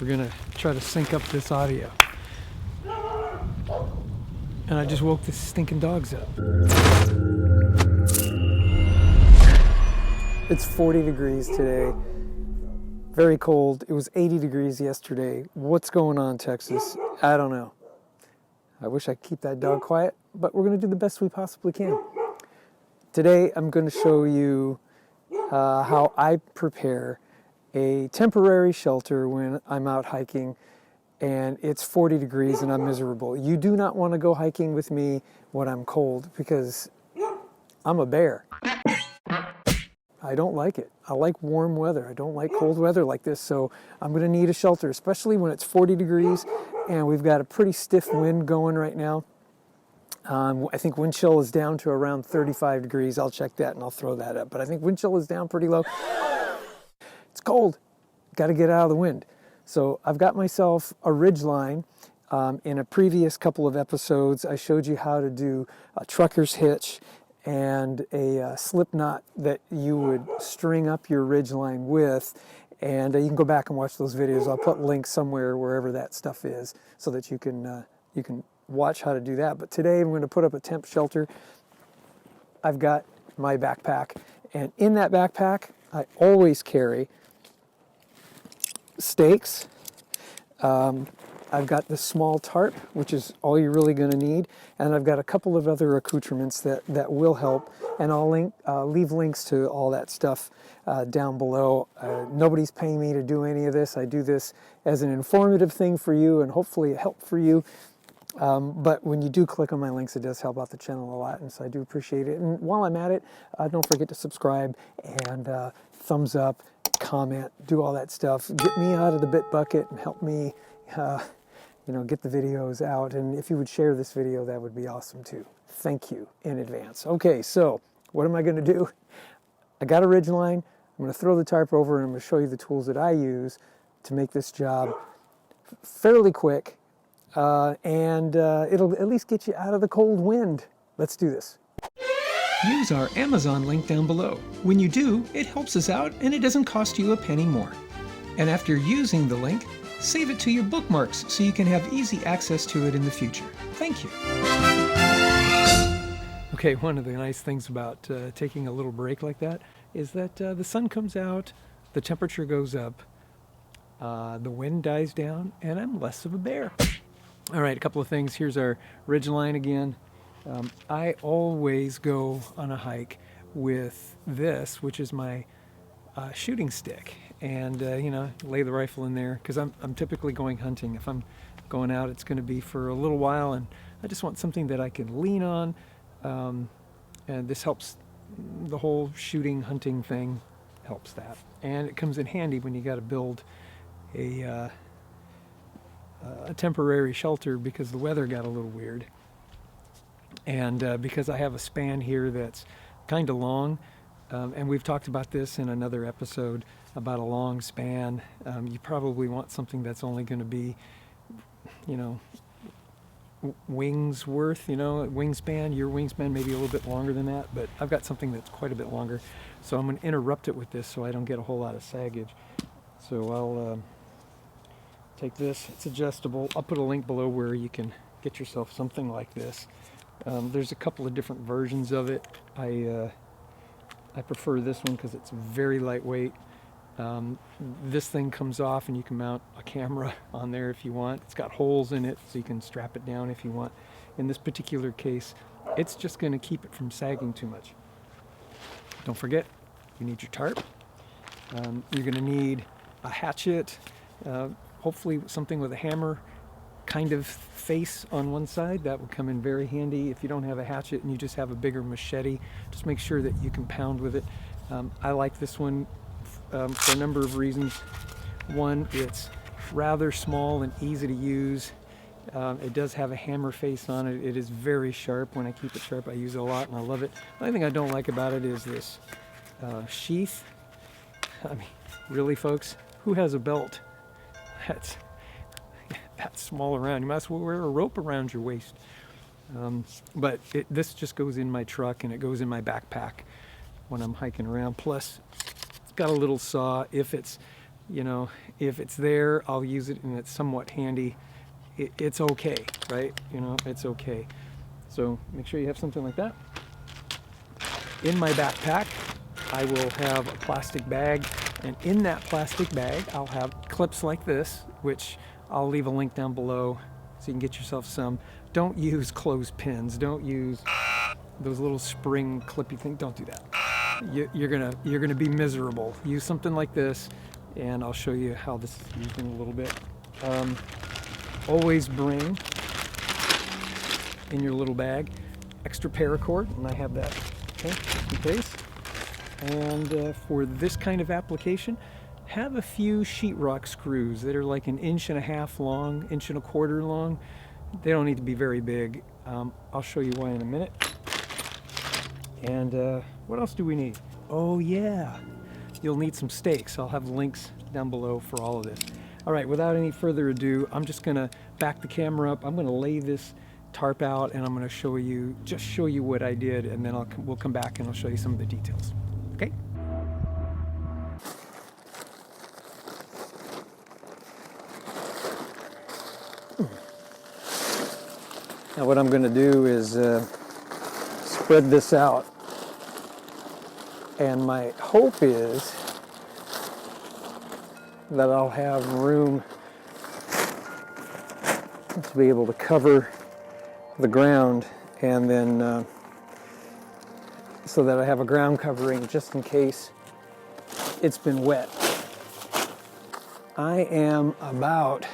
We're gonna try to sync up this audio. And I just woke the stinking dogs up. It's 40 degrees today. Very cold. It was 80 degrees yesterday. What's going on, Texas? I don't know. I wish I could keep that dog quiet, but we're going to do the best we possibly can. Today, I'm going to show you how I prepare a temporary shelter when I'm out hiking and it's 40 degrees and I'm miserable. You do not want to go hiking with me when I'm cold because I'm a bear. I don't like it. I like warm weather. I don't like cold weather like this, so I'm going to need a shelter, especially when it's 40 degrees and we've got a pretty stiff wind going right now. I think wind chill is down to around 35 degrees. I'll check that and I'll throw that up, but I think wind chill is down pretty low. It's cold. Got to get out of the wind. So I've got myself a Ridgeline. In a previous couple of episodes, I showed you how to do a trucker's hitch and a slip knot that you would string up your Ridgeline with, and you can go back and watch those videos. I'll put links somewhere wherever that stuff is so that you can watch how to do that. But today I'm going to put up a temp shelter. I've got my backpack, and in that backpack I always carry stakes. I've got the small tarp, which is all you're really going to need, and I've got a couple of other accoutrements that will help, and I'll leave links to all that stuff down below. Nobody's paying me to do any of this. I do this as an informative thing for you and hopefully a help for you. But when you do click on my links, it does help out the channel a lot, and so I do appreciate it. And while I'm at it, don't forget to subscribe and thumbs up, comment, do all that stuff. Get me out of the bit bucket and help me get the videos out, and if you would share this video, that would be awesome too. Thank you in advance. Okay, so what am I going to do? I got a Ridgeline. I'm going to throw the tarp over, and I'm going to show you the tools that I use to make this job fairly quick, and it'll at least get you out of the cold wind. Let's do this. Use our Amazon link down below. When you do, it helps us out, and it doesn't cost you a penny more. And after using the link, save it to your bookmarks so you can have easy access to it in the future. Thank you. Okay, one of the nice things about taking a little break like that is that the sun comes out, the temperature goes up, the wind dies down, and I'm less of a bear. All right, a couple of things. Here's our Ridgeline again. I always go on a hike with this, which is my shooting stick, and lay the rifle in there because I'm typically going hunting. If I'm going out, it's going to be for a little while, and I just want something that I can lean on, and this helps. The whole shooting hunting thing helps that, and it comes in handy when you got to build a temporary shelter because the weather got a little weird, and because I have a span here that's kind of long. And we've talked about this in another episode about a long span. You probably want something that's only going to be, wings worth, wingspan. Your wingspan may be a little bit longer than that, but I've got something that's quite a bit longer. So I'm going to interrupt it with this so I don't get a whole lot of saggage. So I'll take this. It's adjustable. I'll put a link below where you can get yourself something like this. There's a couple of different versions of it. I prefer this one because it's very lightweight. This thing comes off and you can mount a camera on there if you want. It's got holes in it so you can strap it down if you want. In this particular case, it's just going to keep it from sagging too much. Don't forget, you need your tarp. You're going to need a hatchet, hopefully something with a hammer kind of face on one side. That would come in very handy. If you don't have a hatchet and you just have a bigger machete, just make sure that you can pound with it. I like this one for a number of reasons. One, it's rather small and easy to use. It does have a hammer face on it. It is very sharp. When I keep it sharp, I use it a lot and I love it. The only thing I don't like about it is this sheath. I mean, really, folks, who has a belt that's small around? You might as well wear a rope around your waist. But this just goes in my truck and it goes in my backpack when I'm hiking around. Plus, it's got a little saw. If it's You know, if it's there, I'll use it and it's somewhat handy. It's okay, right? You know, it's okay. So make sure you have something like that. In my backpack, I will have a plastic bag, and in that plastic bag, I'll have clips like this, which I'll leave a link down below so you can get yourself some. Don't use clothespins. Don't use those little spring clippy things. Don't do that. You're gonna be miserable. Use something like this, and I'll show you how this is used in a little bit. Always bring in your little bag extra paracord, and I have that, okay, just in case. And for this kind of application, have a few sheetrock screws that are like 1.5 inches long, 1.25 inches long. They don't need to be very big. I'll show you why in a minute. And what else do we need? Oh yeah, you'll need some stakes. I'll have links down below for all of this. All right, without any further ado, I'm just gonna back the camera up. I'm gonna lay this tarp out, and I'm gonna show you what I did, and then we'll come back and I'll show you some of the details. Okay? Now what I'm gonna do is spread this out, and my hope is that I'll have room to be able to cover the ground, and then so that I have a ground covering just in case it's been wet. I am about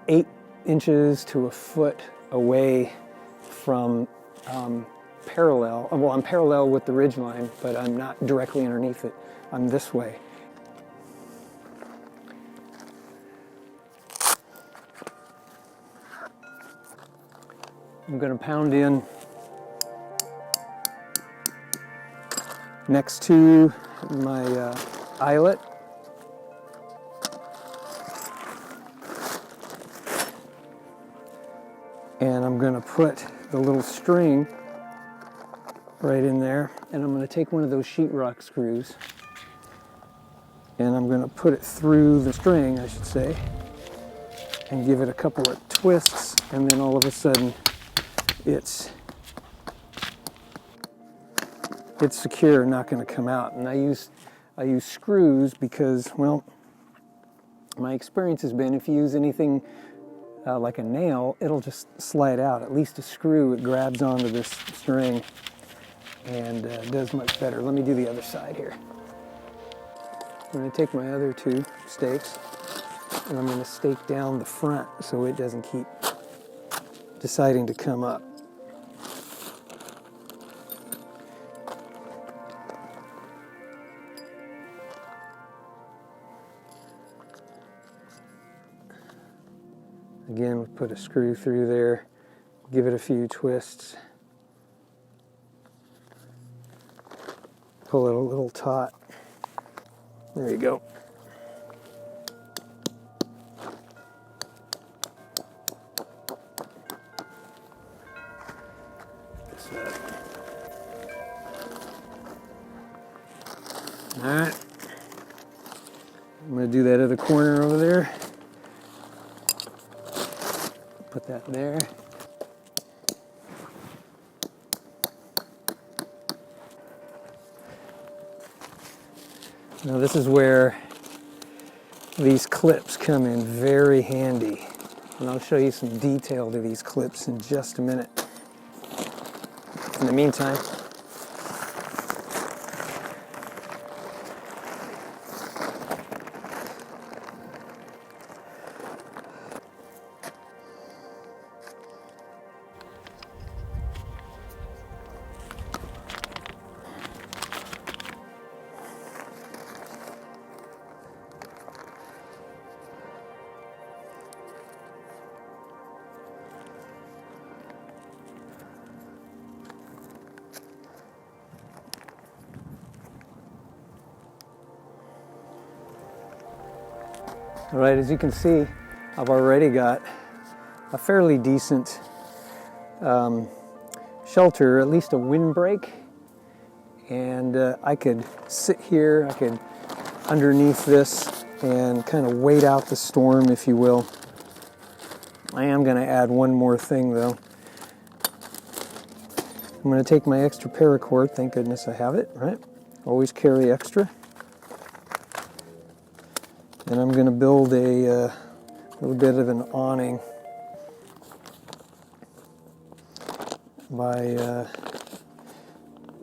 8 inches to a foot away from parallel. Well, I'm parallel with the ridgeline, but I'm not directly underneath it. I'm this way. I'm going to pound in next to my eyelet. And I'm going to put the little string right in there, and I'm going to take one of those sheetrock screws, and I'm going to put it through the string, I should say, and give it a couple of twists, and then all of a sudden it's secure, not going to come out. And I use screws because, well, my experience has been if you use anything like a nail, it'll just slide out. At least a screw, it grabs onto this string and does much better. Let me do the other side here. I'm going to take my other 2 stakes, and I'm going to stake down the front so it doesn't keep deciding to come up. Again, we'll put a screw through there, give it a few twists, pull it a little taut. There you go. All right. I'm going to do that other corner over there. Put that there. Now this is where these clips come in very handy. And I'll show you some detail to these clips in just a minute. In the meantime, all right, as you can see, I've already got a fairly decent shelter, at least a windbreak. And I could sit here, I could underneath this and kind of wait out the storm, if you will. I am going to add one more thing though. I'm going to take my extra paracord. Thank goodness I have it, right? Always carry extra. And I'm going to build a little bit of an awning by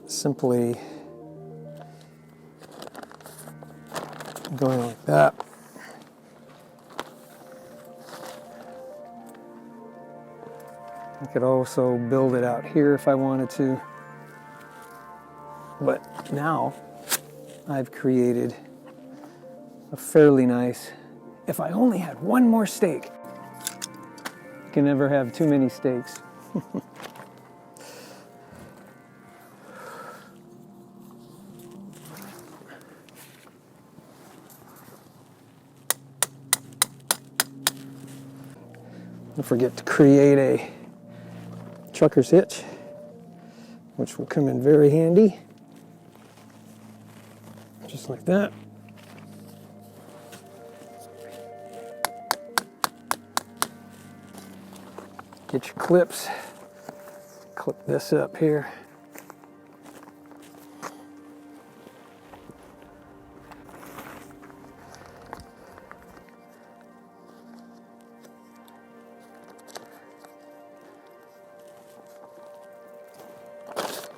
simply going like that. I could also build it out here if I wanted to. But now I've created a fairly nice, if I only had one more stake. You can never have too many stakes. Don't forget to create a trucker's hitch, which will come in very handy. Just like that. Get your clips, clip this up here.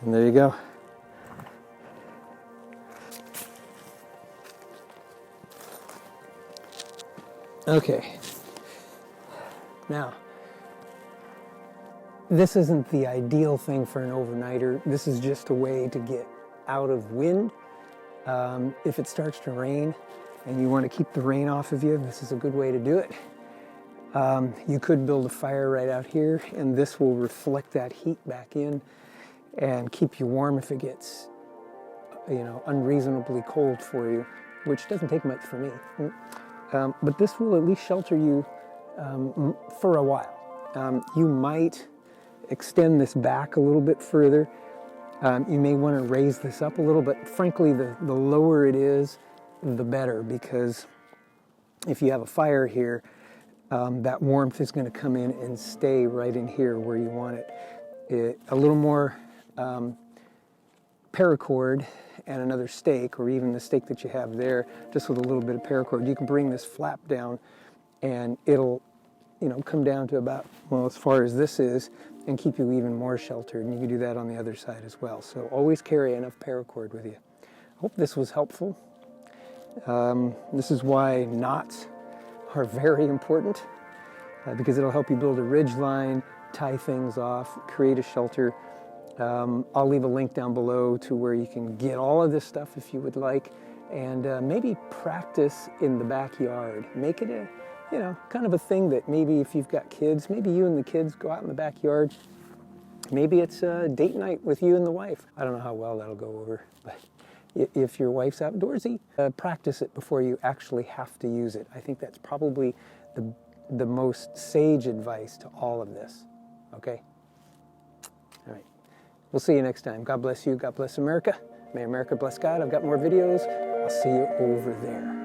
And there you go. Okay. Now, this isn't the ideal thing for an overnighter. This is just a way to get out of wind. If it starts to rain and you want to keep the rain off of you, this is a good way to do it. You could build a fire right out here, and this will reflect that heat back in and keep you warm if it gets, unreasonably cold for you, which doesn't take much for me. But this will at least shelter you for a while. You might extend this back a little bit further. You may want to raise this up a little, but frankly, the lower it is, the better, because if you have a fire here, that warmth is going to come in and stay right in here where you want it. A little more paracord and another stake, or even the stake that you have there, just with a little bit of paracord, you can bring this flap down and it'll come down to about, as far as this is, and keep you even more sheltered. And you can do that on the other side as well. So always carry enough paracord with you. I hope this was helpful. This is why knots are very important, because it'll help you build a ridge line, tie things off, create a shelter. I'll leave a link down below to where you can get all of this stuff if you would like, and maybe practice in the backyard. Make it a kind of a thing that maybe if you've got kids, maybe you and the kids go out in the backyard. Maybe it's a date night with you and the wife. I don't know how well that'll go over, but if your wife's outdoorsy, practice it before you actually have to use it. I think that's probably the most sage advice to all of this, okay? All right, we'll see you next time. God bless you, God bless America. May America bless God. I've got more videos. I'll see you over there.